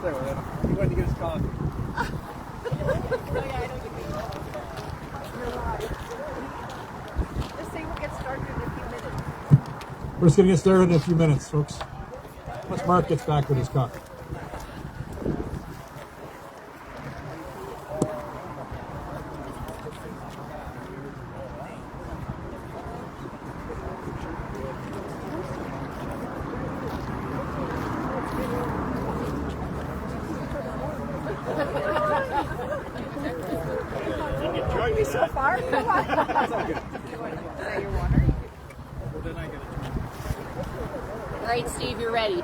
there with him. He went to get his coffee. Just say we'll get started in a few minutes. We're just going to get started in a few minutes, folks. Once Mark gets back with his coffee. So far? Come on. That's all good. Is that your water? Well, then I get it. All right, Steve, you're ready.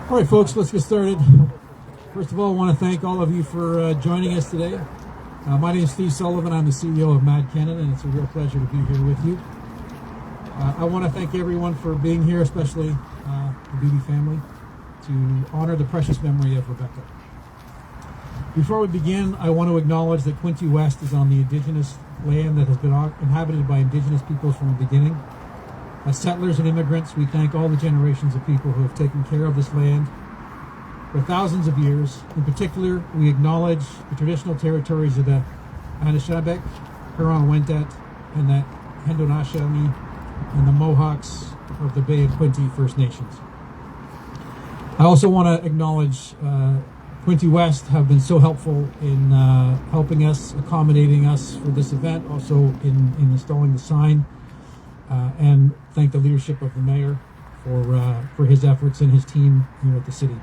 All right, folks, let's get started. First of all, I want to thank all of you for joining us today. My name is Steve Sullivan. I'm the CEO of Mad Canada, and it's a real pleasure to be here with you. I want to thank everyone for being here, especially the Beatty family, to honor the precious memory of Rebecca. Before we begin, I want to acknowledge that Quinte West is on the Indigenous land that has been inhabited by Indigenous peoples from the beginning. As settlers and immigrants, we thank all the generations of people who have taken care of this land for thousands of years. In particular, we acknowledge the traditional territories of the Anishinaabe, Huron-Wendat, and the Haudenosaunee, and the Mohawks of the Bay of Quinte First Nations. I also want to acknowledge Quinte West have been so helpful in helping us, accommodating us for this event, also in installing the sign, and thank the leadership of the mayor for his efforts and his team here at the city.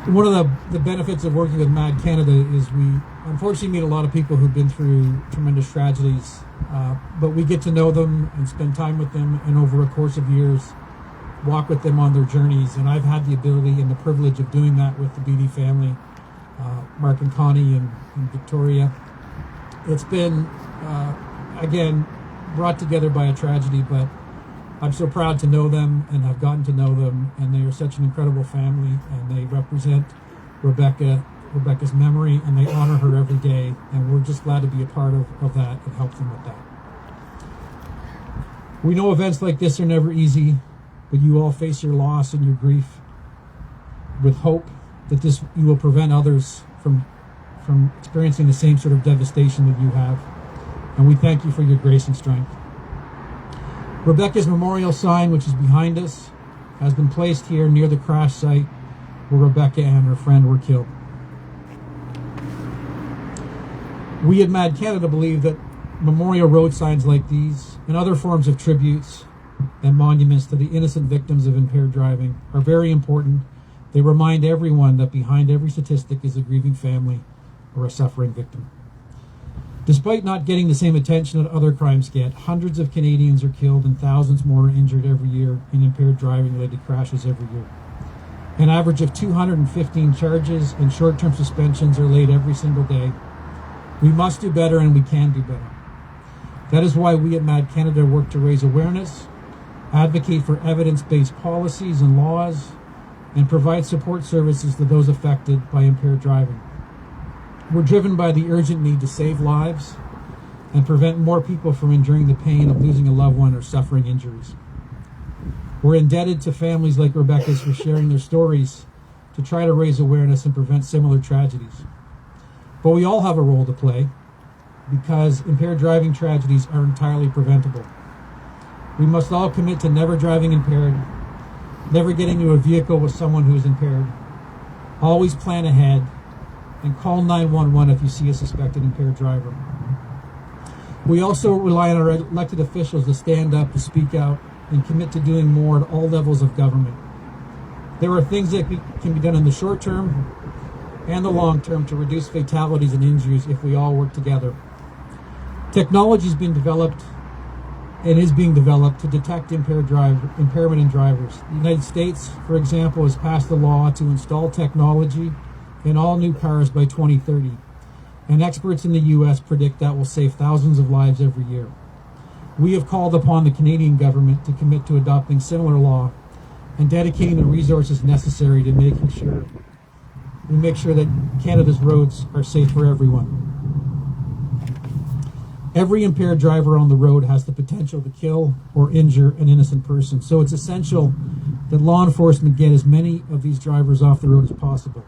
One of the benefits of working with Mad Canada is we unfortunately meet a lot of people who've been through tremendous tragedies, but we get to know them and spend time with them, and over a course of years walk with them on their journeys. And I've had the ability and the privilege of doing that with the Beatty family, Mark and Connie and Victoria. It's been, again, brought together by a tragedy, but I'm so proud to know them and have gotten to know them, and they are such an incredible family, and they represent Rebecca's memory, and they honor her every day, and we're just glad to be a part of that and help them with that. We know events like this are never easy, but you all face your loss and your grief with hope that you will prevent others from experiencing the same sort of devastation that you have. And we thank you for your grace and strength. Rebecca's memorial sign, which is behind us, has been placed here near the crash site where Rebecca and her friend were killed. We at Mad Canada believe that memorial road signs like these and other forms of tributes and monuments to the innocent victims of impaired driving are very important. They remind everyone that behind every statistic is a grieving family or a suffering victim. Despite not getting the same attention that other crimes get, hundreds of Canadians are killed and thousands more are injured every year in impaired driving related crashes every year. An average of 215 charges and short-term suspensions are laid every single day. We must do better, and we can do better. That is why we at Mad Canada work to raise awareness, advocate for evidence-based policies and laws, and provide support services to those affected by impaired driving. We're driven by the urgent need to save lives and prevent more people from enduring the pain of losing a loved one or suffering injuries. We're indebted to families like Rebecca's for sharing their stories to try to raise awareness and prevent similar tragedies. But we all have a role to play because impaired driving tragedies are entirely preventable. We must all commit to never driving impaired, never getting into a vehicle with someone who is impaired, always plan ahead, and call 911 if you see a suspected impaired driver. We also rely on our elected officials to stand up, to speak out, and commit to doing more at all levels of government. There are things that can be done in the short term and the long term to reduce fatalities and injuries if we all work together. Technology has been developed and is being developed to detect impairment in drivers. The United States, for example, has passed a law to install technology in all new cars by 2030, and experts in the U.S. predict that will save thousands of lives every year. We have called upon the Canadian government to commit to adopting similar law and dedicating the resources necessary to make sure that Canada's roads are safe for everyone. Every impaired driver on the road has the potential to kill or injure an innocent person, so it's essential that law enforcement get as many of these drivers off the road as possible.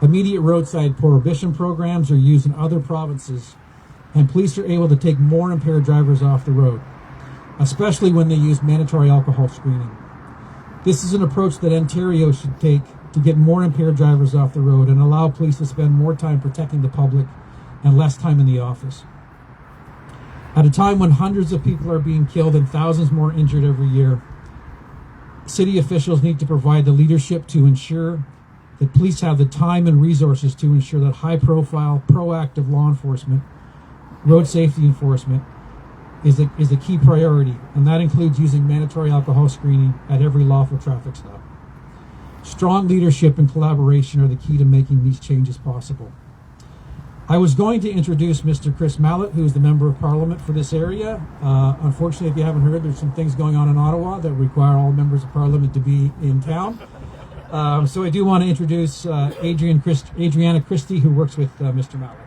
Immediate roadside prohibition programs are used in other provinces, and police are able to take more impaired drivers off the road, especially when they use mandatory alcohol screening. This is an approach that Ontario should take to get more impaired drivers off the road and allow police to spend more time protecting the public and less time in the office. At a time when hundreds of people are being killed and thousands more injured every year, city officials need to provide the leadership to ensure that police have the time and resources to ensure that high-profile, proactive law enforcement, road safety enforcement, is a key priority, and that includes using mandatory alcohol screening at every lawful traffic stop. Strong leadership and collaboration are the key to making these changes possible. I was going to introduce Mr. Chris Malette, who is the Member of Parliament for this area. Unfortunately, if you haven't heard, there's some things going on in Ottawa that require all members of Parliament to be in town. So I do want to introduce Adriana Kristy, who works with Mr. Malette.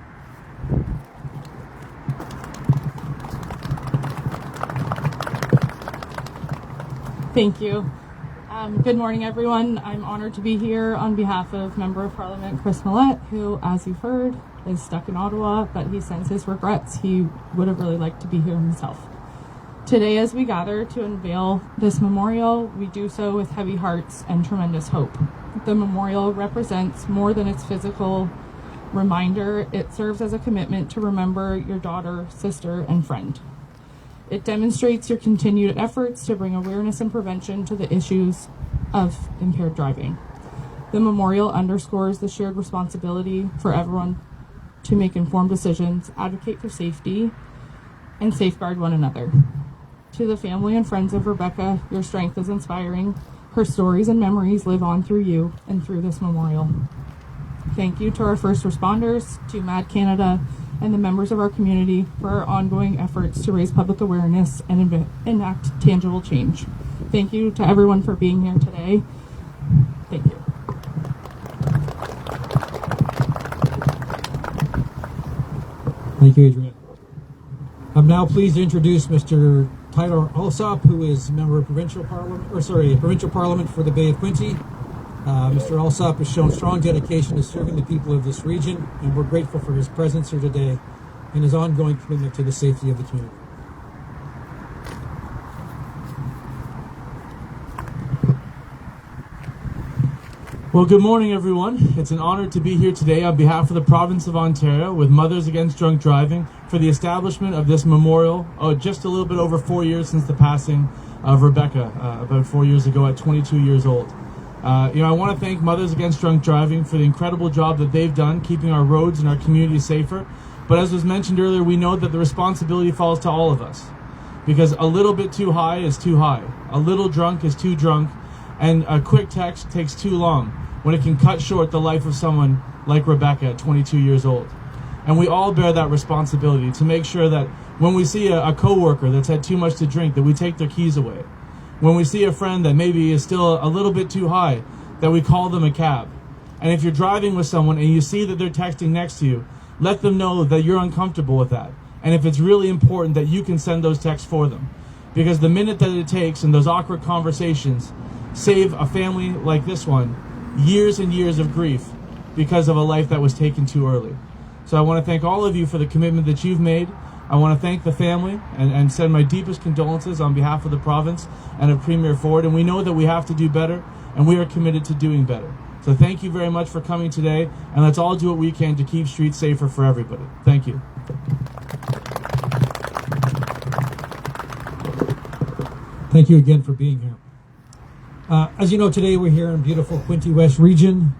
Thank you. Good morning, everyone. I'm honored to be here on behalf of Member of Parliament Chris Malette, who, as you've heard, is stuck in Ottawa, but he sends his regrets. He would have really liked to be here himself. Today, as we gather to unveil this memorial, we do so with heavy hearts and tremendous hope. The memorial represents more than its physical reminder. It serves as a commitment to remember your daughter, sister, and friend. It demonstrates your continued efforts to bring awareness and prevention to the issues of impaired driving. The memorial underscores the shared responsibility for everyone to make informed decisions, advocate for safety, and safeguard one another. To the family and friends of Rebecca, your strength is inspiring. Her stories and memories live on through you and through this memorial. Thank you to our first responders, to Mad Canada, and the members of our community for our ongoing efforts to raise public awareness and enact tangible change. Thank you to everyone for being here today. Thank you. Thank you, Adriana. I'm now pleased to introduce Mr. Tyler Allsopp, who is a member of Provincial Parliament for the Bay of Quinte. Mr. Allsopp has shown strong dedication to serving the people of this region, and we're grateful for his presence here today and his ongoing commitment to the safety of the community. Well, good morning, everyone. It's an honor to be here today on behalf of the province of Ontario with Mothers Against Drunk Driving for the establishment of this memorial just a little bit over 4 years since the passing of Rebecca, about 4 years ago at 22 years old. I want to thank Mothers Against Drunk Driving for the incredible job that they've done keeping our roads and our community safer. But as was mentioned earlier, we know that the responsibility falls to all of us, because a little bit too high is too high, a little drunk is too drunk, and a quick text takes too long when it can cut short the life of someone like Rebecca at 22 years old. And we all bear that responsibility to make sure that when we see a coworker that's had too much to drink, that we take their keys away. When we see a friend that maybe is still a little bit too high, that we call them a cab. And if you're driving with someone and you see that they're texting next to you, let them know that you're uncomfortable with that. And if it's really important, that you can send those texts for them. Because the minute that it takes in those awkward conversations save a family like this one years and years of grief because of a life that was taken too early. So I want to thank all of you for the commitment that you've made. I want to thank the family and send my deepest condolences on behalf of the province and of Premier Ford. And we know that we have to do better, and we are committed to doing better. So thank you very much for coming today, and let's all do what we can to keep streets safer for everybody. Thank you. Thank you again for being here. As you know, today we're here in beautiful Quinte West region,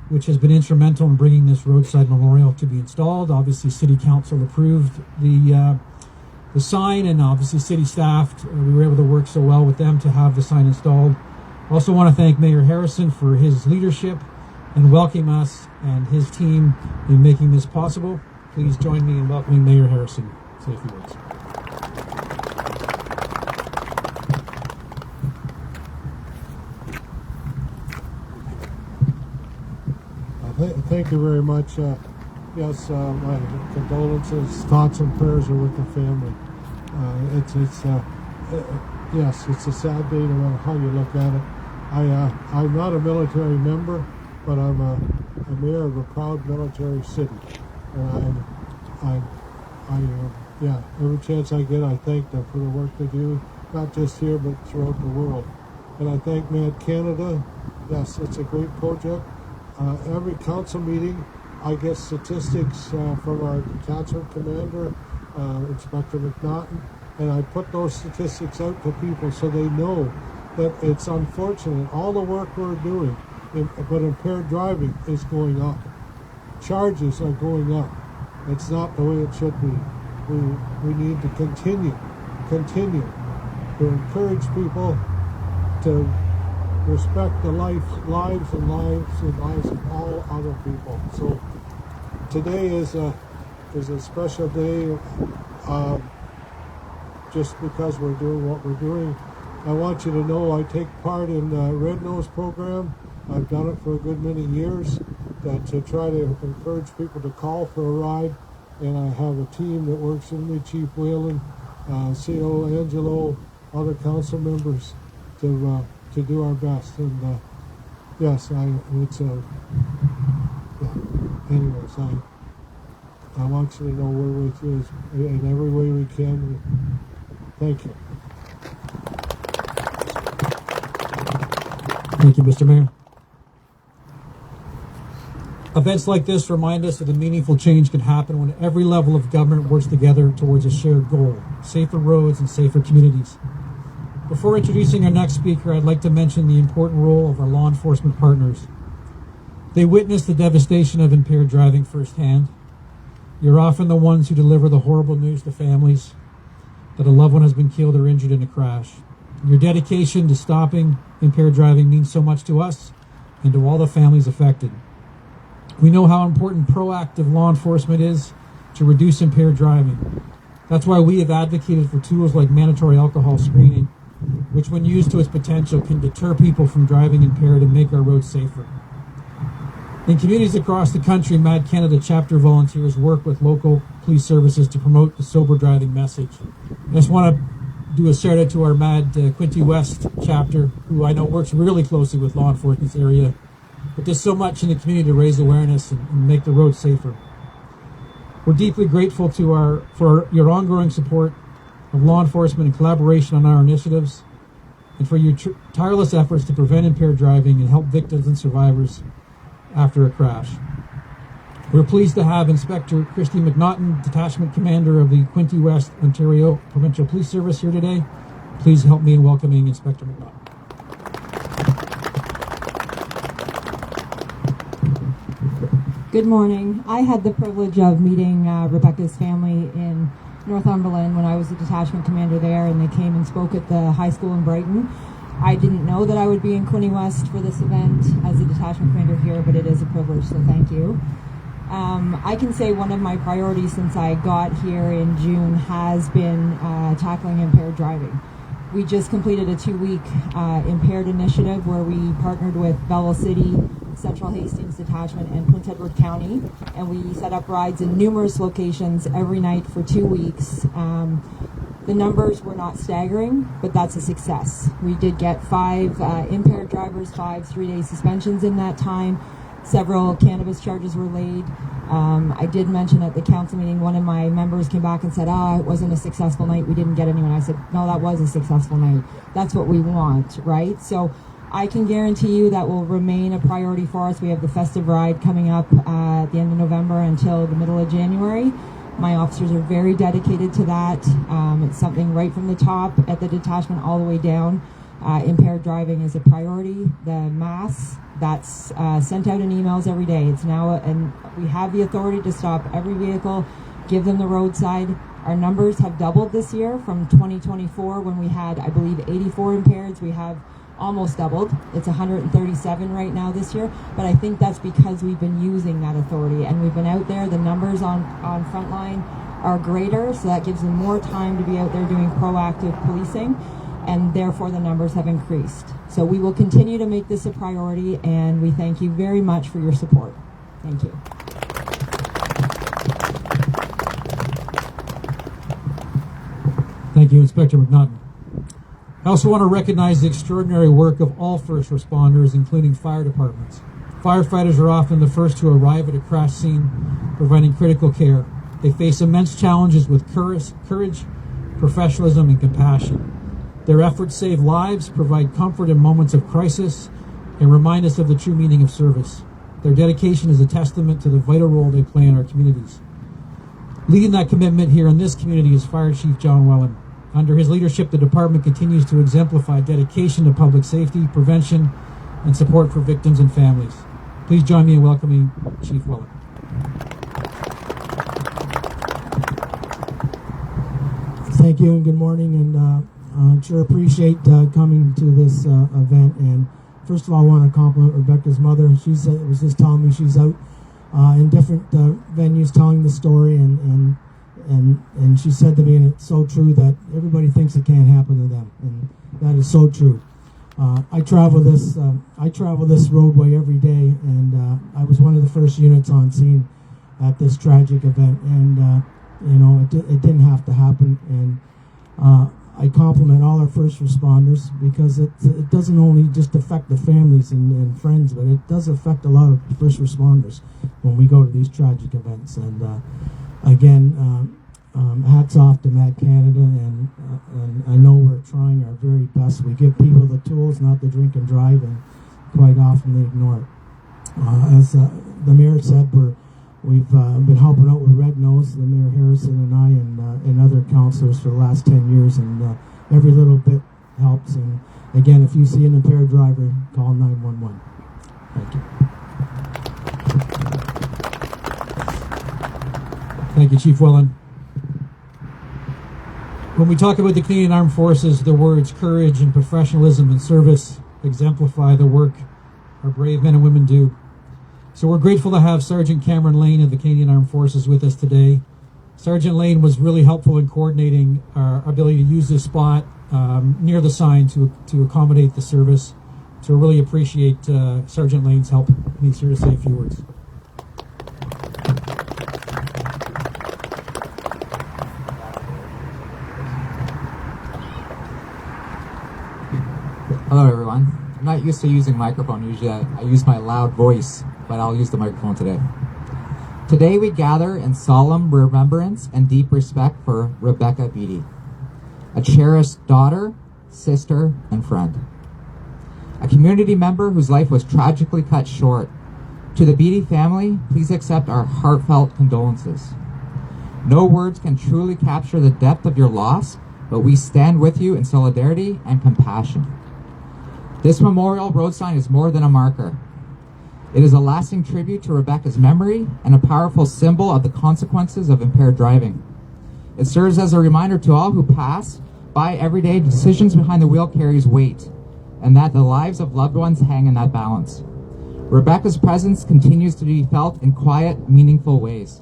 which has been instrumental in bringing this roadside memorial to be installed. Obviously, City Council approved the sign, and obviously City staff, we were able to work so well with them to have the sign installed. I also want to thank Mayor Harrison for his leadership and welcome us and his team in making this possible. Please join me in welcoming Mayor Harrison. Say a few words. Thank you very much. Yes, my condolences, thoughts, and prayers are with the family. Yes, it's a sad day no matter how you look at it. I'm not a military member, but I'm a mayor of a proud military city, and every chance I get, I thank them for the work they do, not just here but throughout the world. And I thank Mad Canada. Yes, it's a great project. Every council meeting, I get statistics from our detachment commander, Inspector McNaughton, and I put those statistics out to people so they know that it's unfortunate. All the work we're doing, but impaired driving is going up. Charges are going up. It's not the way it should be. We need to continue to encourage people to respect the lives of all other people. So today is a special day, just because we're doing what we're doing. I want you to know I take part in the Red Nose program. I've done it for a good many years to try to encourage people to call for a ride. And I have a team that works with me, Chief Whelan, CO Angelo, other council members to do our best. And yes, anyways, I want you to know we're with you in every way we can. Thank you. Thank you, Mr. Mayor. Events like this remind us that a meaningful change can happen when every level of government works together towards a shared goal: safer roads and safer communities. Before introducing our next speaker, I'd like to mention the important role of our law enforcement partners. They witness the devastation of impaired driving firsthand. You're often the ones who deliver the horrible news to families that a loved one has been killed or injured in a crash. Your dedication to stopping impaired driving means so much to us and to all the families affected. We know how important proactive law enforcement is to reduce impaired driving. That's why we have advocated for tools like mandatory alcohol screening, which when used to its potential can deter people from driving impaired and make our roads safer. In communities across the country, Mad Canada chapter volunteers work with local police services to promote the sober driving message. I just want to do a shout out to our Mad Quinte West chapter, who I know works really closely with law enforcement's area. But there's so much in the community to raise awareness and make the roads safer. We're deeply grateful for your ongoing support of law enforcement and collaboration on our initiatives, and for your tireless efforts to prevent impaired driving and help victims and survivors after a crash. We're pleased to have Inspector Kristy McNaughton, Detachment Commander of the Quinte West Ontario Provincial Police Service, here today. Please help me in welcoming Inspector McNaughton. Good morning. I had the privilege of meeting Rebecca's family in Northumberland when I was the detachment commander there, and they came and spoke at the high school in Brighton. I didn't know that I would be in Quinte West for this event as a detachment commander here, but it is a privilege, so thank you. I can say one of my priorities since I got here in June has been tackling impaired driving. We just completed a 2-week impaired initiative where we partnered with Belleville City, Central Hastings Detachment, and Prince Edward County, and we set up rides in numerous locations every night for 2 weeks. The numbers were not staggering, but that's a success. We did get 5 impaired drivers, 5 3-day suspensions in that time. Several cannabis charges were laid. I did mention at the council meeting, one of my members came back and said, it wasn't a successful night, we didn't get anyone. I said, no, that was a successful night. That's what we want, right? So I can guarantee you that will remain a priority for us. We have the festive ride coming up at the end of November until the middle of January. My officers are very dedicated to that. It's something right from the top at the detachment all the way down. Impaired driving is a priority. The mass that's sent out in emails every day. It's now, and we have the authority to stop every vehicle, give them the roadside. Our numbers have doubled this year from 2024 when we had, I believe, 84 impaireds. We have almost doubled. It's 137 right now this year, but I think that's because we've been using that authority and we've been out there. The numbers on frontline are greater, so that gives them more time to be out there doing proactive policing, and therefore the numbers have increased. So we will continue to make this a priority, and we thank you very much for your support. Thank you. Thank you, Inspector McNaughton. I also want to recognize the extraordinary work of all first responders, including fire departments. Firefighters are often the first to arrive at a crash scene, providing critical care. They face immense challenges with courage, professionalism, and compassion. Their efforts save lives, provide comfort in moments of crisis, and remind us of the true meaning of service. Their dedication is a testament to the vital role they play in our communities. Leading that commitment here in this community is Fire Chief John Whelan. Under his leadership, the department continues to exemplify dedication to public safety, prevention, and support for victims and families. Please join me in welcoming Chief Whelan. Thank you and good morning, and sure appreciate coming to this event. And first of all, I want to compliment Rebecca's mother. She was just telling me she's out in different venues telling the story, and she said to me, and it's so true, that everybody thinks it can't happen to them, and that is so true. I travel this roadway every day, and I was one of the first units on scene at this tragic event, and it didn't have to happen. And I compliment all our first responders, because it doesn't only just affect the families and friends, but it does affect a lot of first responders when we go to these tragic events. And again, hats off to Mad Canada, and I know we're trying our very best. We give people the tools not to drink and drive, and quite often they ignore it. As the mayor said, we've been helping out with Red Nose, the Mayor Harrison and I, and other councillors for the last 10 years, and every little bit helps. And again, if you see an impaired driver, call 911. Thank you. Thank you, Chief Whelan. When we talk about the Canadian Armed Forces, the words courage and professionalism and service exemplify the work our brave men and women do. So we're grateful to have Sergeant Cameron Lane of the Canadian Armed Forces with us today. Sergeant Lane was really helppful in coordinating our ability to use this spot near the sign to accommodate the service. So we really appreciate Sergeant Lane's help. He's here to say a few words. Hello everyone. I'm not used to using microphone. Usually I use my loud voice, but I'll use the microphone today. Today we gather in solemn remembrance and deep respect for Rebecca Beatty, a cherished daughter, sister, and friend. A community member whose life was tragically cut short. To the Beatty family, please accept our heartfelt condolences. No words can truly capture the depth of your loss, but we stand with you in solidarity and compassion. This memorial road sign is more than a marker. It is a lasting tribute to Rebecca's memory and a powerful symbol of the consequences of impaired driving. It serves as a reminder to all who pass by every day decisions behind the wheel carries weight, and that the lives of loved ones hang in that balance. Rebecca's presence continues to be felt in quiet, meaningful ways.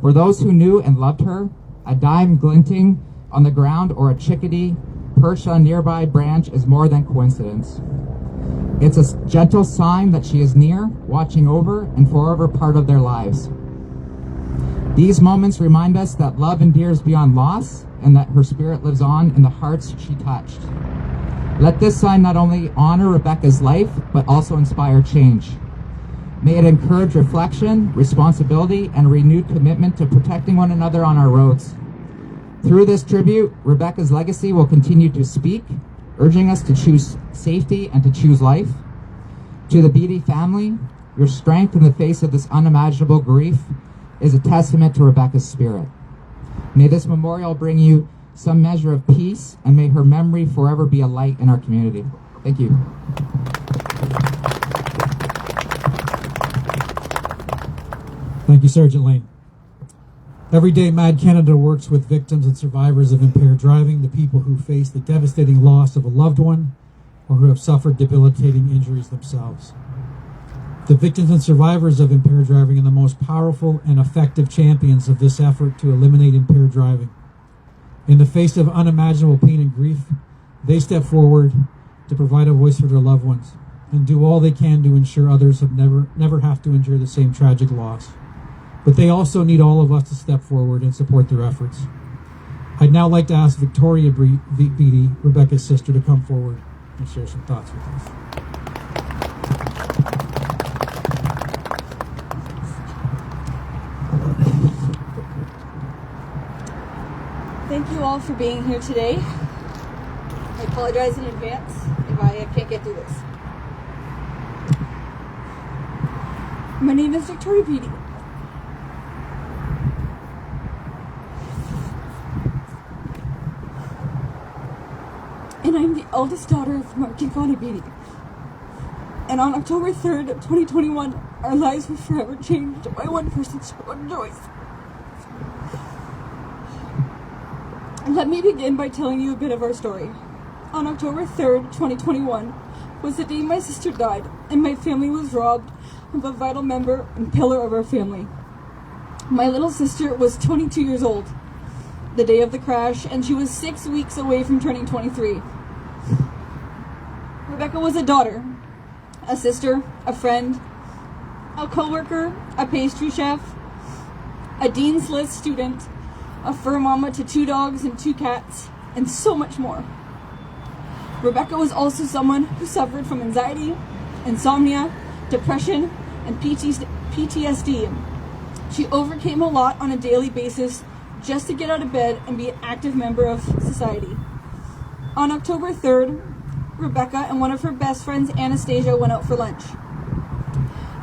For those who knew and loved her, a dime glinting on the ground or a chickadee perched on a nearby branch is more than coincidence. It's a gentle sign that she is near, watching over, and forever part of their lives. These moments remind us that love endures beyond loss, and that her spirit lives on in the hearts she touched. Let this sign not only honor Rebecca's life, but also inspire change. May it encourage reflection, responsibility, and a renewed commitment to protecting one another on our roads. Through this tribute, Rebecca's legacy will continue to speak, urging us to choose safety and to choose life. To the Beatty family, your strength in the face of this unimaginable grief is a testament to Rebecca's spirit. May this memorial bring you some measure of peace, and may her memory forever be a light in our community. Thank you. Thank you, Sergeant Lane. Every day, Mad Canada works with victims and survivors of impaired driving, the people who face the devastating loss of a loved one or who have suffered debilitating injuries themselves. The victims and survivors of impaired driving are the most powerful and effective champions of this effort to eliminate impaired driving. In the face of unimaginable pain and grief, they step forward to provide a voice for their loved ones and do all they can to ensure others have never have to endure the same tragic loss. But they also need all of us to step forward and support their efforts. I'd now like to ask Victoria Beatty, Rebecca's sister, to come forward and share some thoughts with us. Thank you all for being here today. I apologize in advance if I can't get through this. My name is Victoria Beatty. And I'm the eldest daughter of Mark and Connie Beatty. And on October 3rd, 2021, our lives were forever changed by one person's one choice. Let me begin by telling you a bit of our story. On October 3rd, 2021, was the day my sister died, and my family was robbed of a vital member and pillar of our family. My little sister was 22 years old the day of the crash, and she was 6 weeks away from turning 23. Rebecca was a daughter, a sister, a friend, a co-worker, a pastry chef, a Dean's List student, a fur mama to 2 dogs and 2 cats, and so much more. Rebecca was also someone who suffered from anxiety, insomnia, depression, and PTSD. She overcame a lot on a daily basis just to get out of bed and be an active member of society. On October 3rd, Rebecca and one of her best friends, Anastasia, went out for lunch.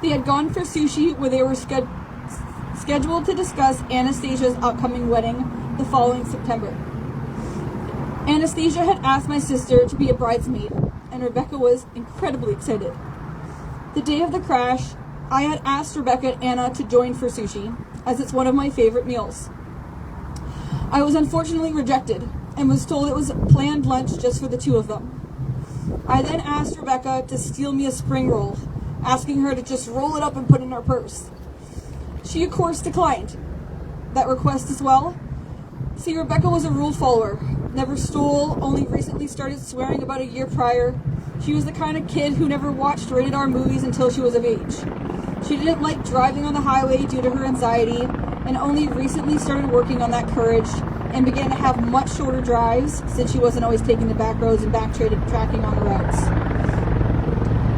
They had gone for sushi where they were scheduled to discuss Anastasia's upcoming wedding the following September. Anastasia had asked my sister to be a bridesmaid, and Rebecca was incredibly excited. The day of the crash, I had asked Rebecca and Anna to join for sushi, as it's one of my favorite meals. I was unfortunately rejected, and was told it was a planned lunch just for the 2 of them. I then asked Rebecca to steal me a spring roll, asking her to just roll it up and put it in her purse. She, of course, declined that request as well. See, Rebecca was a rule follower, never stole, only recently started swearing about a year prior. She was the kind of kid who never watched rated R movies until she was of age. She didn't like driving on the highway due to her anxiety, and only recently started working on that courage and began to have much shorter drives since she wasn't always taking the back roads and backtracking on the routes.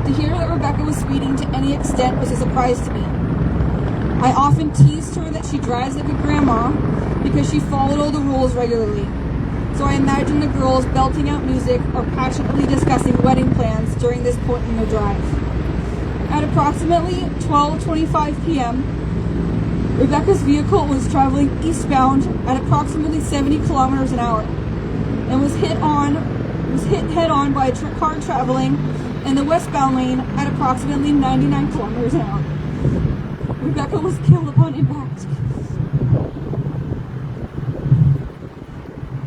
To hear that Rebecca was speeding to any extent was a surprise to me. I often teased her that she drives like a grandma because she followed all the rules regularly. So I imagined the girls belting out music or passionately discussing wedding plans during this point in their drive. At approximately 12:25 p.m., Rebecca's vehicle was traveling eastbound at approximately 70 kilometers an hour and was hit head-on by a car traveling in the westbound lane at approximately 99 kilometers an hour. Rebecca was killed upon impact.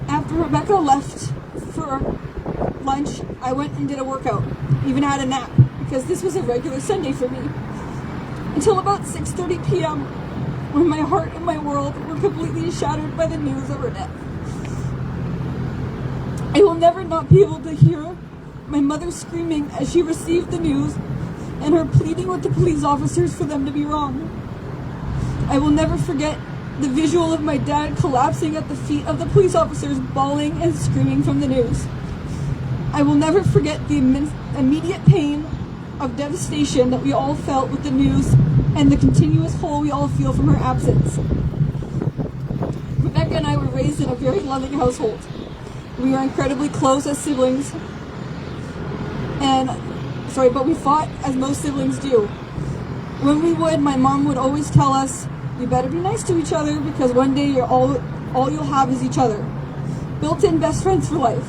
After Rebecca left for lunch, I went and did a workout, even had a nap, because this was a regular Sunday for me. Until about 6:30 p.m., when my heart and my world were completely shattered by the news of her death. I will never not be able to hear my mother screaming as she received the news and her pleading with the police officers for them to be wrong. I will never forget the visual of my dad collapsing at the feet of the police officers, bawling and screaming from the news. I will never forget the immediate pain of devastation that we all felt with the news and the continuous hole we all feel from her absence. Rebecca and I were raised in a very loving household. We were incredibly close as siblings, but we fought as most siblings do. When we would, my mom would always tell us, "You better be nice to each other because one day all you'll have is each other." Built-in best friends for life.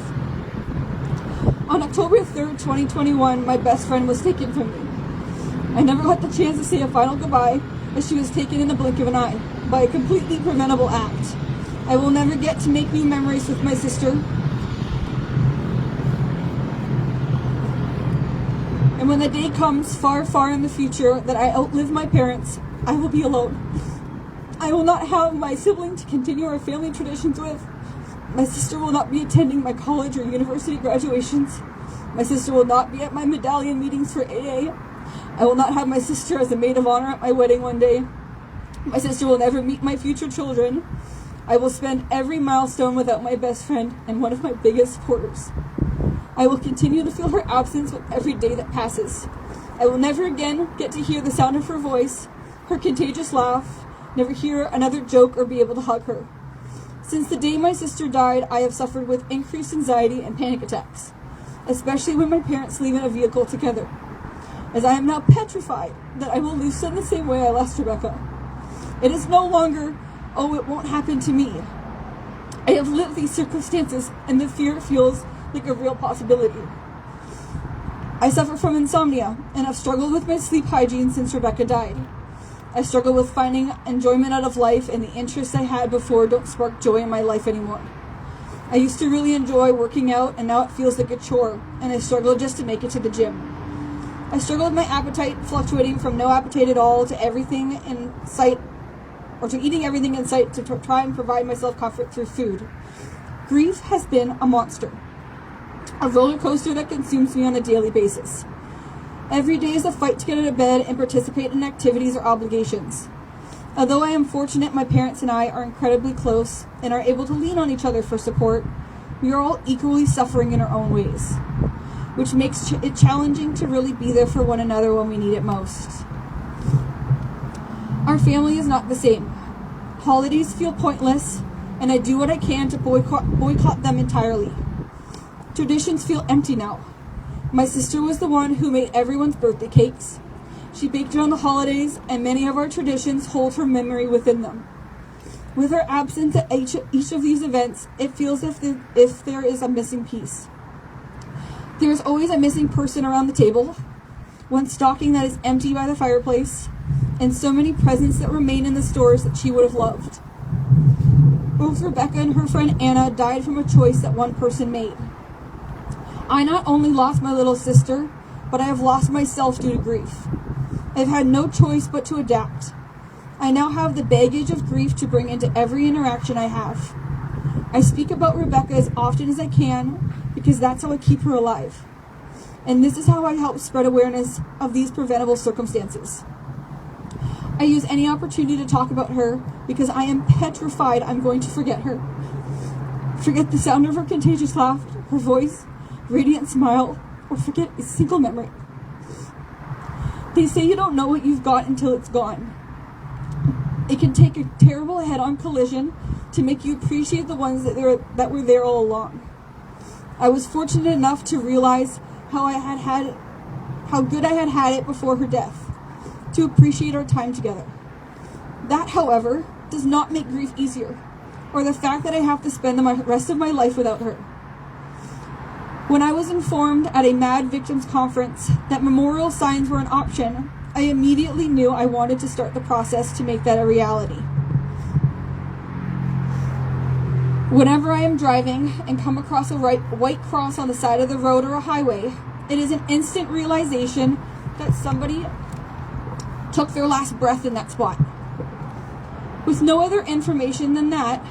On October 3rd, 2021, my best friend was taken from me. I never got the chance to say a final goodbye as she was taken in the blink of an eye by a completely preventable act. I will never get to make new memories with my sister. And when the day comes far, far in the future that I outlive my parents, I will be alone. I will not have my sibling to continue our family traditions with. My sister will not be attending my college or university graduations. My sister will not be at my medallion meetings for AA. I will not have my sister as a maid of honor at my wedding one day. My sister will never meet my future children. I will spend every milestone without my best friend and one of my biggest supporters. I will continue to feel her absence with every day that passes. I will never again get to hear the sound of her voice, her contagious laugh, never hear another joke or be able to hug her. Since the day my sister died, I have suffered with increased anxiety and panic attacks, especially when my parents leave in a vehicle together, as I am now petrified that I will lose them the same way I lost Rebecca. It is no longer, oh, it won't happen to me. I have lived these circumstances, and the fear feels like a real possibility. I suffer from insomnia, and have struggled with my sleep hygiene since Rebecca died. I struggle with finding enjoyment out of life, and the interests I had before don't spark joy in my life anymore. I used to really enjoy working out, and now it feels like a chore, and I struggle just to make it to the gym. I struggle with my appetite fluctuating from no appetite at all to everything in sight, or to eating everything in sight to try and provide myself comfort through food. Grief has been a monster, a roller coaster that consumes me on a daily basis. Every day is a fight to get out of bed and participate in activities or obligations. Although I am fortunate my parents and I are incredibly close and are able to lean on each other for support, we are all equally suffering in our own ways, which makes it challenging to really be there for one another when we need it most. Our family is not the same. Holidays feel pointless, and I do what I can to boycott them entirely. Traditions feel empty now. My sister was the one who made everyone's birthday cakes. She baked around the holidays, and many of our traditions hold her memory within them. With her absence at each of these events, it feels as if there is a missing piece. There is always a missing person around the table, one stocking that is empty by the fireplace, and so many presents that remain in the stores that she would have loved. Both Rebecca and her friend Anna died from a choice that one person made. I not only lost my little sister, but I have lost myself due to grief. I've had no choice but to adapt. I now have the baggage of grief to bring into every interaction I have. I speak about Rebecca as often as I can because that's how I keep her alive. And this is how I help spread awareness of these preventable circumstances. I use any opportunity to talk about her because I am petrified I'm going to forget her. Forget the sound of her contagious laugh, her voice, radiant smile, or forget a single memory. They say you don't know what you've got until it's gone. It can take a terrible head-on collision to make you appreciate the ones that were there all along. I was fortunate enough to realize how good I had had it before her death, to appreciate our time together. That, however, does not make grief easier, or the fact that I have to spend the rest of my life without her. When I was informed at a MAD Victims Conference that memorial signs were an option, I immediately knew I wanted to start the process to make that a reality. Whenever I am driving and come across a white cross on the side of the road or a highway, it is an instant realization that somebody took their last breath in that spot. With no other information than that,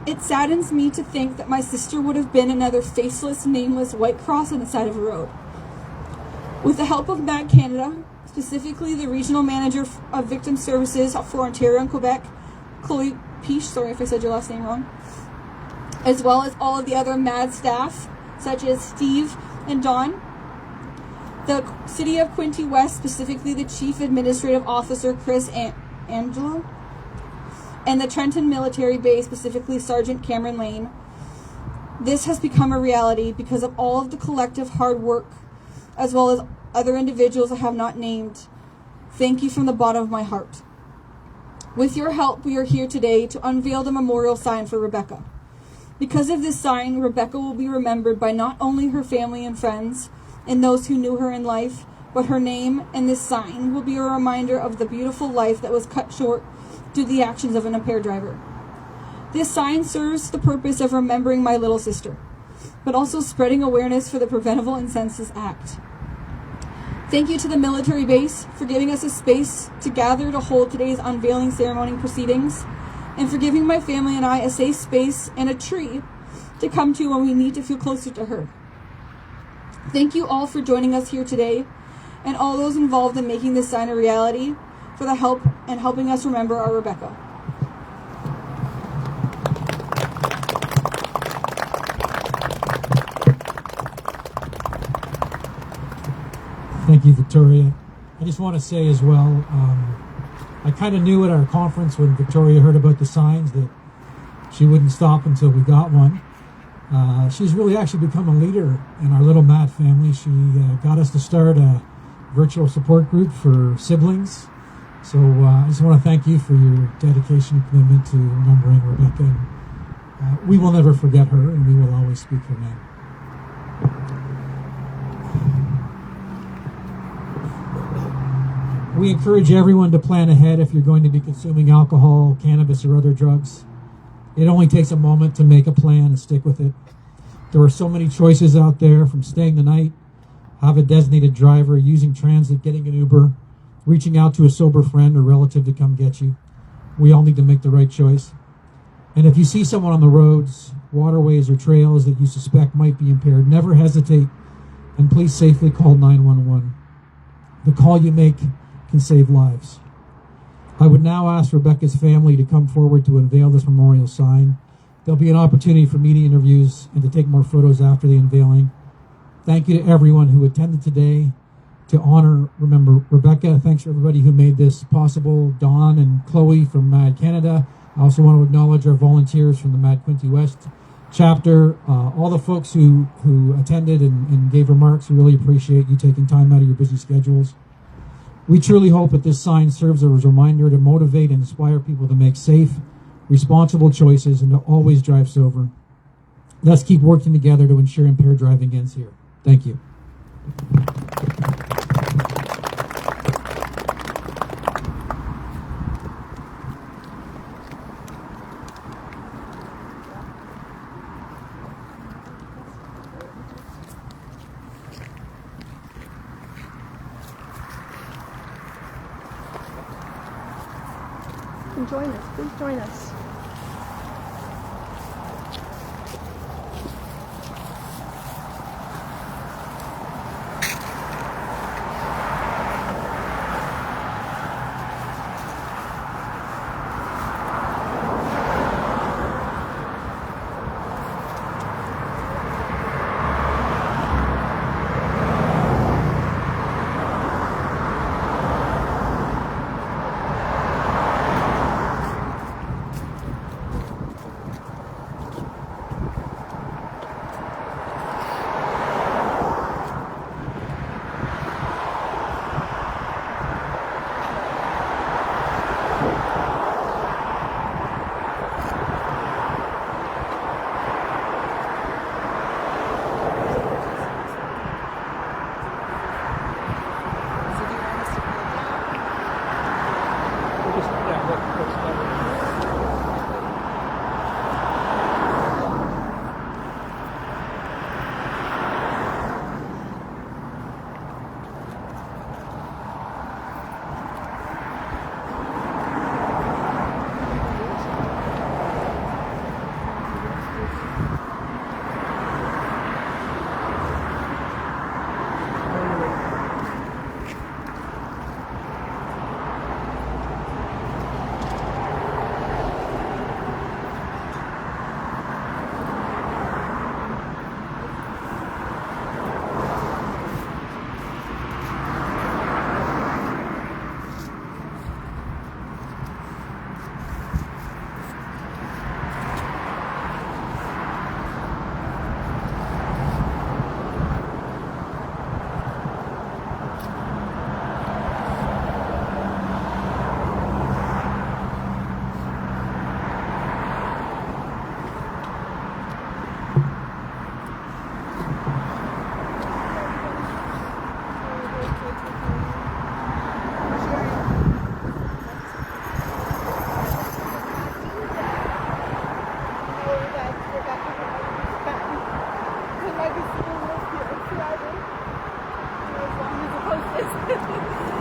it saddens me to think that my sister would have been another faceless, nameless white cross on the side of a road. With the help of MAD Canada, specifically the Regional Manager of Victim Services for Ontario and Quebec, Chloe Piche, sorry if I said your last name wrong, as well as all of the other MAD staff, such as Steve and Don, the City of Quinte West, specifically the Chief Administrative Officer, Chris Angelo, and the Trenton Military Base, specifically Sergeant Cameron Lane. This has become a reality because of all of the collective hard work, as well as other individuals I have not named. Thank you from the bottom of my heart. With your help, we are here today to unveil the memorial sign for Rebecca. Because of this sign, Rebecca will be remembered by not only her family and friends and those who knew her in life, but her name and this sign will be a reminder of the beautiful life that was cut short due to the actions of an impaired driver. This sign serves the purpose of remembering my little sister, but also spreading awareness for the Preventable and Senseless Act. Thank you to the military base for giving us a space to gather to hold today's unveiling ceremony proceedings, and for giving my family and I a safe space and a tree to come to when we need to feel closer to her. Thank you all for joining us here today, and all those involved in making this sign a reality, for the help and helping us remember our Rebecca. Thank you, Victoria. I just want to say as well, I kind of knew at our conference when Victoria heard about the signs that she wouldn't stop until we got one. She's really actually become a leader in our little Matt family. She got us to start a virtual support group for siblings. So I just want to thank you for your dedication and commitment to remembering Rebecca. And, we will never forget her, and we will always speak her name. We encourage everyone to plan ahead if you're going to be consuming alcohol, cannabis, or other drugs. It only takes a moment to make a plan and stick with it. There are so many choices out there, from staying the night, have a designated driver, using transit, getting an Uber, reaching out to a sober friend or relative to come get you. We all need to make the right choice. And if you see someone on the roads, waterways, or trails that you suspect might be impaired, never hesitate, and please safely call 911. The call you make can save lives. I would now ask Rebecca's family to come forward to unveil this memorial sign. There'll be an opportunity for media interviews and to take more photos after the unveiling. Thank you to everyone who attended today to remember Rebecca. Thanks to everybody who made this possible. Dawn and Chloe from MAD Canada. I also want to acknowledge our volunteers from the MAD Quinte West chapter. All the folks who attended and gave remarks. We really appreciate you taking time out of your busy schedules. We truly hope that this sign serves as a reminder to motivate and inspire people to make safe, responsible choices and to always drive sober. Let's keep working together to ensure impaired driving ends here. Thank you. Join us. Please join us. As long as the post is.